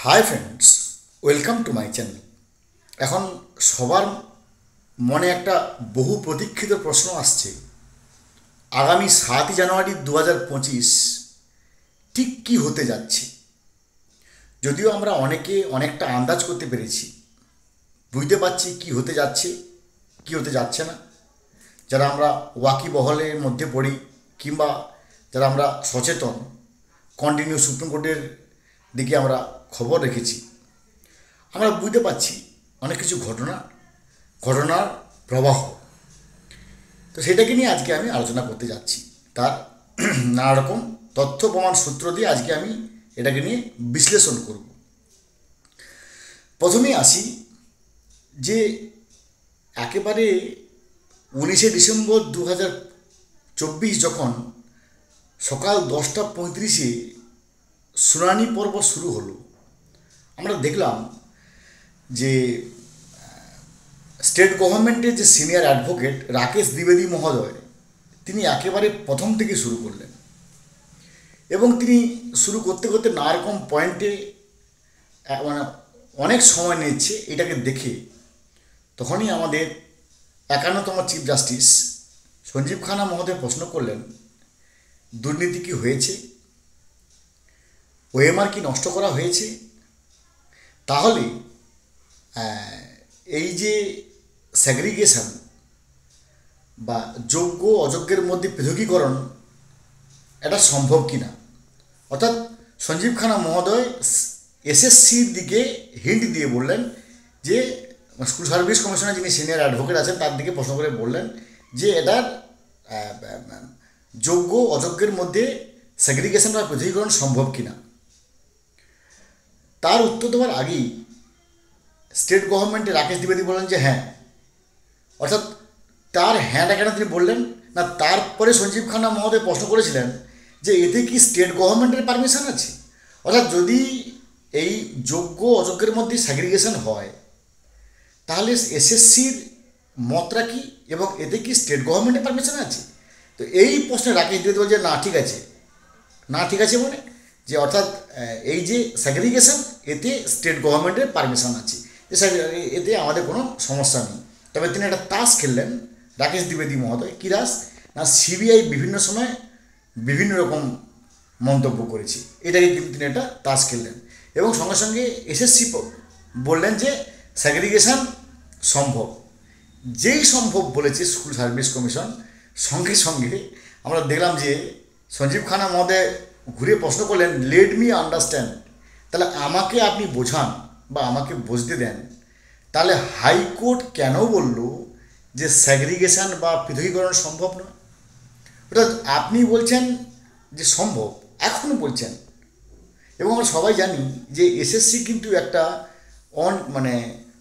Hi friends, welcome to my channel. এখন সবার মনে একটা বহু প্রতীক্ষিত প্রশ্ন আসছে, আগামী 7ই জানুয়ারি 2025 ঠিক কী হতে যাচ্ছে। যদিও আমরা অনেকে অনেকটা আন্দাজ করতে পেরেছি, বুঝতে পারছি কী হতে যাচ্ছে কী হতে যাচ্ছে না। যারা আমরা ওয়াকিবহলের মধ্যে পড়ি কিংবা যারা আমরা সচেতন, কন্টিনিউ সুপ্রিম কোর্টের দিকে আমরা খবর রেখেছি, আমরা বুঝতে পারছি অনেক কিছু ঘটনার প্রবাহ। তো সেটাকে নিয়ে আজকে আমি আলোচনা করতে যাচ্ছি। তার নানা রকম তথ্য প্রমাণ সূত্র দিয়ে আজকে আমি এটাকে নিয়ে বিশ্লেষণ করব। প্রথমেই আসি যে একেবারে 19শে ডিসেম্বর 2024 যখন সকাল 10টা 35-এ শুনানি পর্ব শুরু হলো, আমরা দেখলাম যে স্টেট গভর্নমেন্টের যে সিনিয়র অ্যাডভোকেট রাকেশ দ্বিবেদী মহোদয়, তিনি একেবারে প্রথম থেকে শুরু করলেন এবং তিনি শুরু করতে করতে নানা রকম পয়েন্টে মানে অনেক সময় নিচ্ছে। এটাকে দেখে তখনই আমাদের 51তম চিফ জাস্টিস সঞ্জীব খান্না মহোদয় প্রশ্ন করলেন, দুর্নীতি কি হয়েছে, ওএমআর কি নষ্ট করা হয়েছে? তাহলে এই যে সেগ্রিগেশন বা যোগ্য অযোগ্যের মধ্যে পৃথকীকরণ, এটা সম্ভব কি না। অর্থাৎ সঞ্জীব খান্না মহোদয় এসএসসির দিকে হিন্ট দিয়ে বললেন যে স্কুল সার্ভিস কমিশনের যিনি সিনিয়র অ্যাডভোকেট আছেন তার দিকে প্রশ্ন করে বললেন যে এটার যোগ্য অযোগ্যের মধ্যে সেগ্রিগেশন বা পৃথকীকরণ সম্ভব কি না। তার উত্তর দেওয়ার আগেই স্টেট গভর্নমেন্টে রাকেশ দ্বিবেদী বললেন যে হ্যাঁ। অর্থাৎ তার হ্যাঁটা কেন তিনি বললেন না, তারপরে সঞ্জীব খান্না মহোদয় প্রশ্ন করেছিলেন যে এতে কি স্টেট গভর্নমেন্টের পারমিশন আছে। অর্থাৎ যদি এই যোগ্য অযোগ্যের মধ্যে সেগ্রিগেশন হয় তাহলে এসএসসির মতটা কি এবং এতে কি স্টেট গভর্নমেন্টের পারমিশন আছে। তো এই প্রশ্নে রাকেশ দ্বিবেদী বলছে না ঠিক আছে, না ঠিক আছে মানে যে অর্থাৎ এই যে সেগ্রিগেশন এতে স্টেট গভর্নমেন্টের পারমিশন আছে, এতে আমাদের কোনো সমস্যা নেই। তবে তিনি একটা তাস খেললেন রাকেশ দ্বিবেদী মহোদয়। কী তাস না, সিবিআই বিভিন্ন সময় বিভিন্ন রকম মন্তব্য করেছে, এটাকে কিন্তু তিনি একটা তাস খেললেন এবং সঙ্গে সঙ্গে এসএসসি বললেন যে সেগ্রিগেশন সম্ভব। যেই সম্ভব বলেছে স্কুল সার্ভিস কমিশন, সঙ্গে সঙ্গে আমরা দেখলাম যে সঞ্জীব খান্না মহোদয় ঘুরে প্রশ্ন করলেন লেট মি আন্ডারস্ট্যান্ড, তাহলে আমাকে আপনি বোঝান বা আমাকে বুঝতে দেন, তাহলে হাইকোর্ট কেন বলল যে সেগ্রিগেশন বা পৃথকীকরণ সম্ভব নয়। অর্থাৎ আপনি বলছেন যে সম্ভব, এখনও বলছেন। এবং আমরা সবাই জানি যে এসএসসি কিন্তু একটা মানে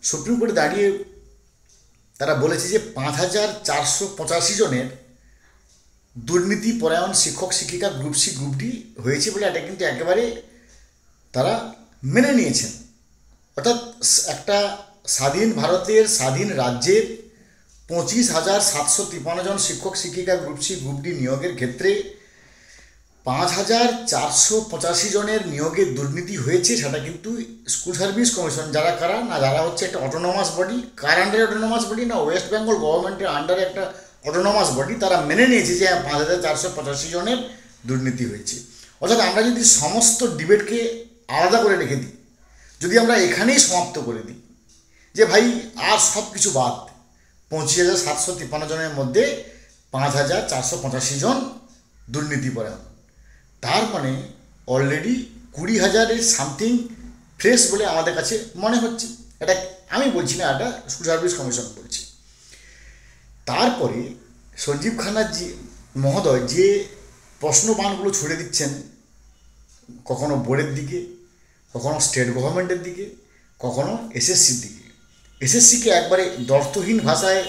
সুপ্রিম কোর্টে দাঁড়িয়ে তারা বলেছে যে 5485 জনের দুর্নীতি পরায়ণ শিক্ষক শিক্ষিকা গ্রুপ সি গ্রুপ ডি হয়েছে বলে এটা কিন্তু একেবারে তারা মেনে নিয়েছেন। অর্থাৎ একটা স্বাধীন ভারতের স্বাধীন রাজ্যের 25,753 জন শিক্ষক শিক্ষিকা গ্রুপ সি গ্রুপ ডি নিয়োগের ক্ষেত্রে 5,485 জনের নিয়োগের দুর্নীতি হয়েছে, সেটা কিন্তু স্কুল সার্ভিস কমিশন যারা কারা না, যারা হচ্ছে একটা অটোনমাস বডি, কার আন্ডারে অটোনমাস বডি না, ওয়েস্ট বেঙ্গল গভর্নমেন্টের আন্ডারে একটা অটোনমাস বডি, তারা মেনে নিয়েছে যে 5,485 জনের দুর্নীতি হয়েছে। অর্থাৎ আমরা যদি সমস্ত ডিবেটকে আলাদা করে রেখে দিই, যদি আমরা এখানেই সমাপ্ত করে দিই যে ভাই আর সব কিছু বাদ, 25,753 জনের মধ্যে 5,485 জন দুর্নীতিপরায়ণ, তার মানে অলরেডি 20,000-এর সামথিং ফ্রেশ বলে আমাদের কাছে মনে হচ্ছে। এটা আমি বলছি না, এটা স্কুল সার্ভিস কমিশন বলছে। তারপরে সঞ্জীব খান্না মহোদয় যে প্রশ্নবাণগুলো ছুড়ে দিচ্ছেন, কখনো বোর্ডের দিকে, কখনো স্টেট গভর্নমেন্টের দিকে, কখনো এসএসসির দিকে। এসএসসিকে একবারে দর্থহীন ভাষায়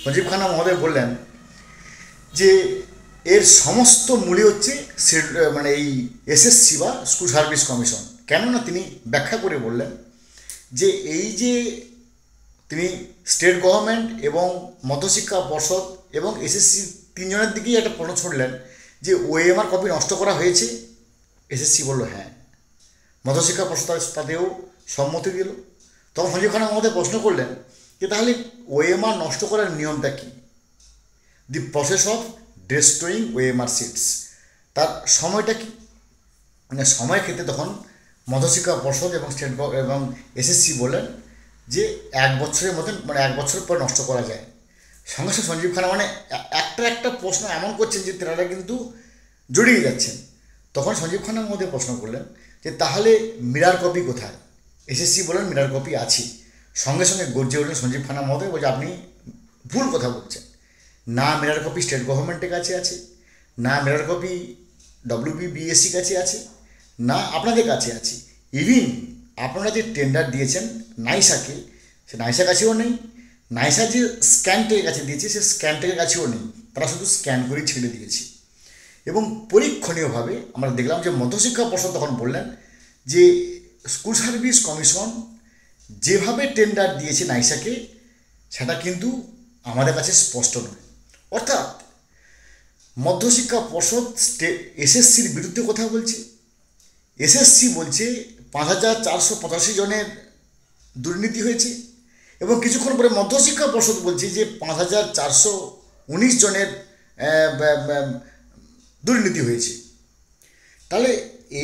সঞ্জীব খান্না মহোদয় বললেন যে এর সমস্ত মূলে হচ্ছে মানে এই এসএসসি বা স্কুল সার্ভিস কমিশন। কেননা তিনি ব্যাখ্যা করে বললেন যে এই যে তিনি স্টেট গভর্নমেন্ট এবং মধ্যশিক্ষা পর্ষদ এবং এসএসসি তিনজনের দিকেই একটা প্রশ্ন ছুড়লেন যে ওএমআর কপি নষ্ট করা হয়েছে। এসএসসি বলল হ্যাঁ। মধ্যশিক্ষা পর্ষদ তাতেও সম্মতি দিল। তখন সঞ্জীব খান্না মহোদয় প্রশ্ন করলেন যে তাহলে ওএমআর নষ্ট করার নিয়মটা কী, the process of destroying OMR sheets, তার সময়টা কী। মানে সময় ক্ষেত্রে তখন মধ্যশিক্ষা পর্ষদ এবং স্টেট এবং এসএসসি বললেন যে 1 বছরের মতন, মানে 1 বছর পর নষ্ট করা যায়। সঙ্গে সঙ্গে সঞ্জীব খান্না মানে একটা প্রশ্ন এমন করছেন যে তেনারা কিন্তু জড়িয়ে যাচ্ছেন। তখন সঞ্জীব খান্না মহোদয় প্রশ্ন করলেন যে তাহলে মিরার কপি কোথায়। এসএসসি বলেন মিরার কপি আছে। সঙ্গে সঙ্গে গর্জে উঠলেন সঞ্জীব খান্না মহোদয়, বলছে আপনি ভুল কথা বলছেন। না মিরার কপি স্টেট গভর্নমেন্টের কাছে আছে, না মিরার কপি WBBSC কাছে আছে, না আপনাদের কাছে আছে। ইভিন আপনারা যে টেন্ডার দিয়েছেন নাইসাকে, সে নাইসা কাছেও নেই। নাইসা যে স্ক্যানটেকের কাছে দিয়েছে সে স্ক্যানটেকের কাছেও নেই, তারা শুধু স্ক্যান করেই ছেড়ে দিয়েছে। এবং পরীক্ষণীয়ভাবে আমরা দেখলাম যে মধ্যশিক্ষা পর্ষদ তখন বললেন যে স্কুল সার্ভিস কমিশন যেভাবে টেন্ডার দিয়েছে নাইসাকে সেটা কিন্তু আমাদের কাছে স্পষ্ট নয়। অর্থাৎ মধ্যশিক্ষা পর্ষদ এসএসসির বিরুদ্ধে কথা বলছে। এসএসসি বলছে 5485 জনের দুর্নীতি হয়েছে, এবং কিছুক্ষণ পরে মধ্যশিক্ষা পর্ষদ বলছে যে 5419 জনের দুর্নীতি হয়েছে। তাহলে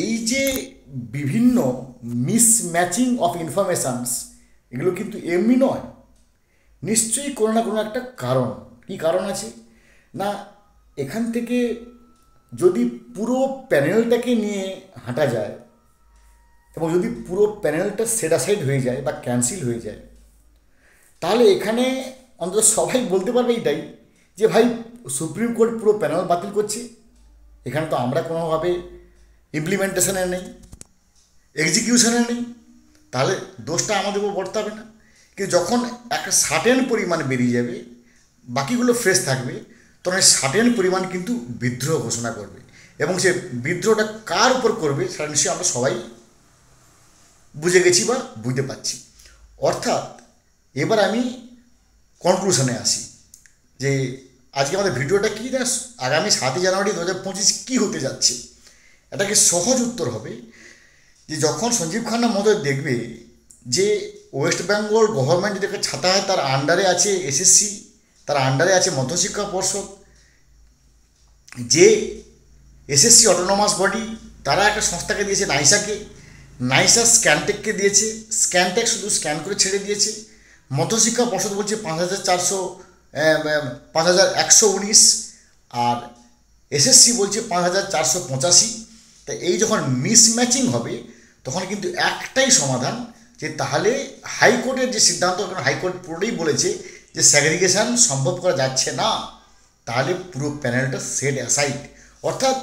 এই যে বিভিন্ন মিসম্যাচিং অফ ইনফরমেশানস, এগুলো কিন্তু এমনি নয়, নিশ্চয়ই কোনো না কোনো একটা কারণ। কী কারণ আছে না, এখান থেকে যদি পুরো প্যানেলটাকে নিয়ে হাঁটা যায় এবং যদি পুরো প্যানেলটা সেট অ্যাসাইড হয়ে যায় বা ক্যান্সেল হয়ে যায়, তাহলে এখানে অন্তত সবাই বলতে পারবে এটাই যে ভাই সুপ্রিম কোর্ট পুরো প্যানেল বাতিল করছে, এখানে তো আমরা কোনোভাবে ইমপ্লিমেন্টেশনে নেই, এক্সিকিউশনে নেই, তাহলে দোষটা আমাদের উপর বর্তাবে না। কিন্তু যখন একটা সার্টেন পরিমাণ বেরিয়ে যাবে, বাকিগুলো ফ্রেশ থাকবে, তখন এই সার্টেন পরিমাণ কিন্তু বিদ্রোহ ঘোষণা করবে, এবং সে বিদ্রোহটা কার উপর করবে সেটা নিশ্চয়ই আমরা সবাই বুঝে গেছি বা বুঝতে পারছি। অর্থাৎ এবার আমি কনক্লুশনে আসি যে আজকে আমাদের ভিডিওটা কী না, আগামী 7ই জানুয়ারি 2025 কী হতে যাচ্ছে। এটাকে সহজ উত্তর হবে যে যখন সঞ্জীব খান্না মহোদয় দেখবে যে ওয়েস্ট বেঙ্গল গভর্নমেন্ট যেটাকে ছাতা হয় তার আন্ডারে আছে এসএসসি, তার আন্ডারে আছে মধ্যশিক্ষা পর্ষদ, যে এসএসসি অটোনমাস বডি তারা একটা সংস্থাকে দিয়েছে নাইসাকে, নাইসা স্ক্যানটেককে দিয়েছে, স্ক্যানটেক শুধু স্ক্যান করে ছেড়ে দিয়েছে, মধ্যশিক্ষা পর্ষদ বলছে 5119, আর এসএসসি বলছে 5485। তাই এই যখন মিসম্যাচিং হবে তখন কিন্তু একটাই সমাধান, যে তাহলে হাইকোর্টের যে সিদ্ধান্ত, কারণ হাইকোর্ট পুরোটাই বলেছে যে স্যাগ্রিগেশন সম্ভব করা যাচ্ছে না, তাহলে পুরো প্যানেলটা সেট অ্যাসাইড, অর্থাৎ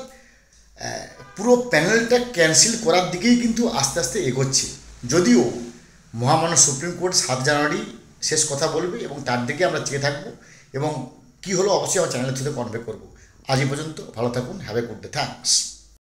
পুরো প্যানেলটা ক্যান্সেল করার দিকেই কিন্তু আস্তে আস্তে এগোচ্ছে। যদিও মহামান্য সুপ্রিম কোর্ট 7 জানুয়ারি শেষ কথা বলবে এবং তার দিকে আমরা চেয়ে থাকবো, এবং কী হলো অবশ্যই আমার চ্যানেলের থ্রুতে কনভে করবো। আজ এই পর্যন্ত, ভালো থাকুন, have a good day, thanks.